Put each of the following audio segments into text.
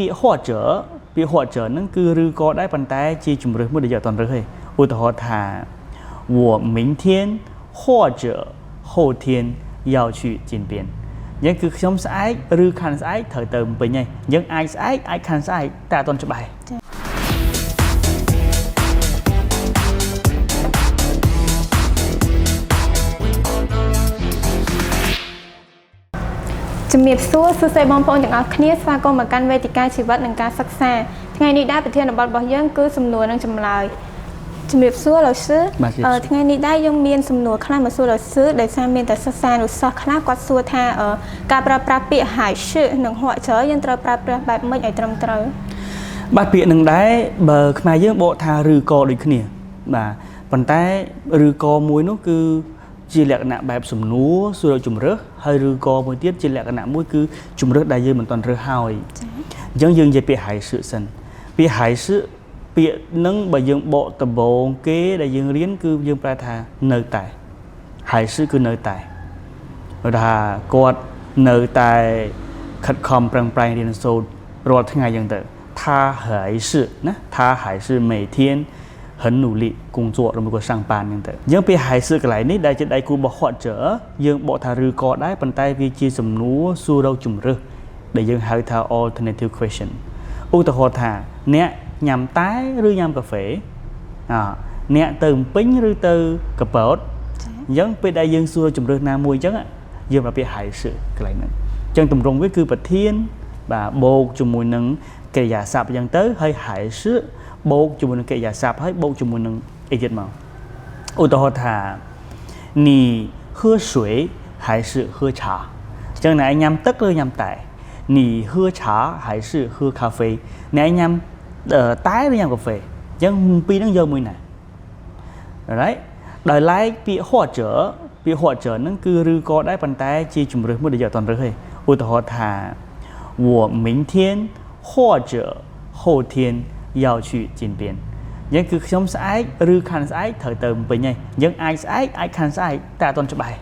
ពាក្យហ្នឹងគឺឬក៏ដែរប៉ុន្តែជាជំរឿសមួយដែលយកអត់តរើសទេឧទាហរណ៍ថា我明天或者后天要去金边យ៉ាងគឺខ្ញុំស្អែកឬខាងស្អែកត្រូវទៅពេញហើយយើងអាចស្អែកអាចខាងស្អែកតែអត់តច្បាស់ជំរាបសួរសួស្តីបងប្អូនទាំងអស់គ្នាស្វាគមន៍មកកាន់វេទិកាជីវិតនិងការសិក្សាថ្ងៃនេះដែរប្រធានបទរបស់យើងគឺសំណួរនិងចម្លើយជំរាបសួរលោកsưថ្ងៃនេះដែរយើងមានសំណួរខ្លះមកសួរលោកsưដោយសារមានតែសិស្សានុសិស្សខ្លះគាត់សួរថាការប្រើប្រាស់ពាក្យហៅsưនិងហួចចយើងត្រូវប្រើប្រាស់បែបម៉េចឲ្យត្រឹមត្រូវបាទពាក្យនឹងដែរបើខ្មែរយើងបកថាឬក៏ដូចគ្នាបាទប៉ុន្តែឬក៏មួយនោះគឺជាលក្ខណៈបែបសំណួរសួរជំរឿសហើយឬក៏មួយទៀតជាលក្ខណៈមួយគឺជំរឿសដែលយើងមិនទាន់រើសហើយអញ្ចឹងយើងនិយាយពាក្យហៅsưសិនពាក្យហៅsưពាក្យនឹងបើយើងបកដំបូងគេដែលយើងរៀនគឺយើងប្រែថានៅតែហៅsưគឺនៅតែបើថាគាត់នៅតែខិតខំប្រឹងប្រែងរៀនសូត្ររាល់ថ្ងៃអញ្ចឹងទៅ他还是ណា他还是每天很努力工作ឬមួយក៏上班អញ្ចឹងទៅយើងពាក្យហៅsưកន្លែងនេះដែលជាដៃគូរបស់ហួចចយើងបកថាឬក៏ដែរប៉ុន្តែវាជាសំណួរសួររកជំរឿសដែលយើងហៅថា alternative question ឧទាហរណ៍ថាអ្នកញ៉ាំតែឬញ៉ាំកាហ្វេអ្នកទៅពេញឬទៅកប៉ោតអញ្ចឹងពេលដែលយើងសួរជំរឿសណាមួយអញ្ចឹងយើងប្រើពាក្យហៅsưកន្លែងហ្នឹងអញ្ចឹងទម្រង់វាគឺប្រធានបាទបូកជាមួយនឹងកិរិយាសព្ទអញ្ចឹងទៅហើយហៅsưបូកជាមួយនឹងកិរិយាសព្ទហើយបូកជាមួយនឹងអីទៀតមកឧទាហរណ៍ថា你喝水还是喝茶អញ្ចឹងអ្នកញ៉ាំទឹកឬញ៉ាំតែ你喝茶还是喝咖啡អ្នកញ៉ាំតែឬញ៉ាំកាហ្វេអញ្ចឹងពីរហ្នឹងយកមួយណា Alright ដោយឡែកពាក្យហួចចហ្នឹងគឺឬក៏ដែរប៉ុន្តែជាជំរឿសមួយដែលយកអត់តរើសទេឧទាហរណ៍ថា我明天或者后天要去金边យ៉ាងគឺខ្ញុំស្អែកឬខាងស្អែកត្រូវទៅពេញហើយយើងអាចស្អែកអាចខាងស្អែកតែអត់តច្បាស់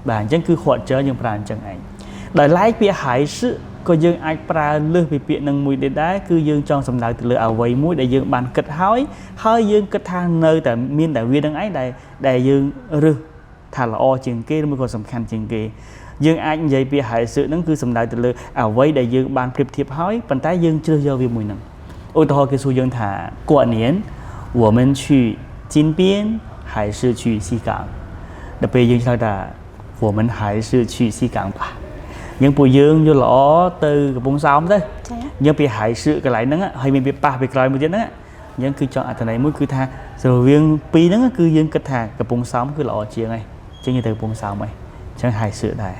បាទអញ្ចឹងគឺហួចចយើងប្រើអញ្ចឹងឯងដោយឡែកពាក្យហៅsưក៏យើងអាចប្រើលើសពីពាក្យនឹងមួយដែរគឺយើងចង់សំដៅទៅលើអ្វីមួយដែលយើងបានគិតហើយយើងគិតថានៅតែមានតែវានឹងឯងដែលយើងរើសថាល្អជាងគេឬមួយក៏សំខាន់ជាងគេយើងអាចនិយាយពាក្យហៅsưហ្នឹងគឺសំដៅទៅលើអ្វីដែលយើងបានប្រៀបធៀបហើយប៉ុន្តែយើងជ្រើសយកវាមួយហ្នឹងឧទាហរណ៍គេសួរយើងថា过年我们去金边还是去西港ដល់ពេលយើងឆ្លើយថា我们还是去西港吧យើងពួកយើងយល់ល្អទៅកំពង់សោមទៅយើងពីហៅsưកន្លែងហ្នឹងហើយមានវាប៉ះពីក្រោយមួយទៀតហ្នឹងយើងគឺចង់អត្ថន័យមួយគឺថារវាងពីរហ្នឹងគឺយើងគិតថាកំពង់សោមគឺល្អជាងហើយអញ្ចឹងយើងទៅកំពង់សោមហើយអញ្ចឹងហៅsưដែរ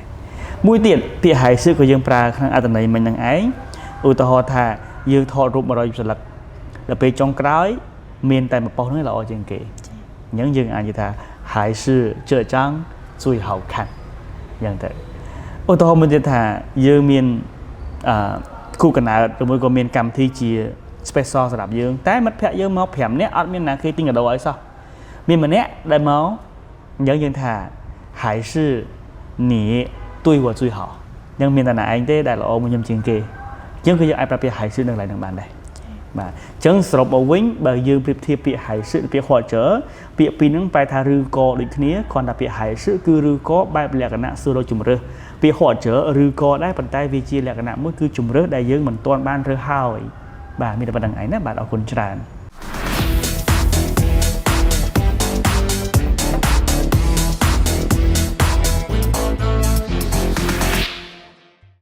មួយទៀតពាក្យហៅsưក៏យើងប្រើក្នុងអត្ថន័យមិញហ្នឹងឯងឧទាហរណ៍ថាយើងថតរូប100សន្លឹកដល់ពេលចុងក្រោយមានតែមួយប៉ុស្តិ៍ហ្នឹងល្អជាងគេអញ្ចឹងយើងអាចនិយាយថា还是这张最好看យ៉ាងទៅឧទាហរណ៍មួយទៀតថាយើងមានគូកណ្ដាលឬមួយក៏មានកម្មវិធីជា special សម្រាប់យើងតែមិត្តភ័ក្តិយើងមក5នាក់អត់មានណាគេទិញកាដូឲ្យសោះមានម្នាក់ដែលមកអញ្ចឹងយើងថា还是你对我最好អញ្ចឹងមានតែណាឯងទេដែលល្អមួយខ្ញុំជាងគេអញ្ចឹងគឺយើងអាចប្រើពាក្យហៅsưនៅកន្លែងហ្នឹងបានដែរបាទអញ្ចឹងសរុបមកវិញបើយើងប្រៀបធៀបពាក្យហៅsưពាក្យហួចចពាក្យពីរហ្នឹងប្រែថាឬក៏ដូចគ្នាគ្រាន់តែពាក្យហៅsưគឺឬក៏បែបលក្ខណៈសួររកជំរឿសពាក្យហួចចឬក៏ដែរប៉ុន្តែវាជាលក្ខណៈមួយគឺជំរឿសដែលយើងមិនទាន់បានរើសហើយបាទមានតែប៉ុណ្្នឹងឯងណាបាទអរគុណច្រើន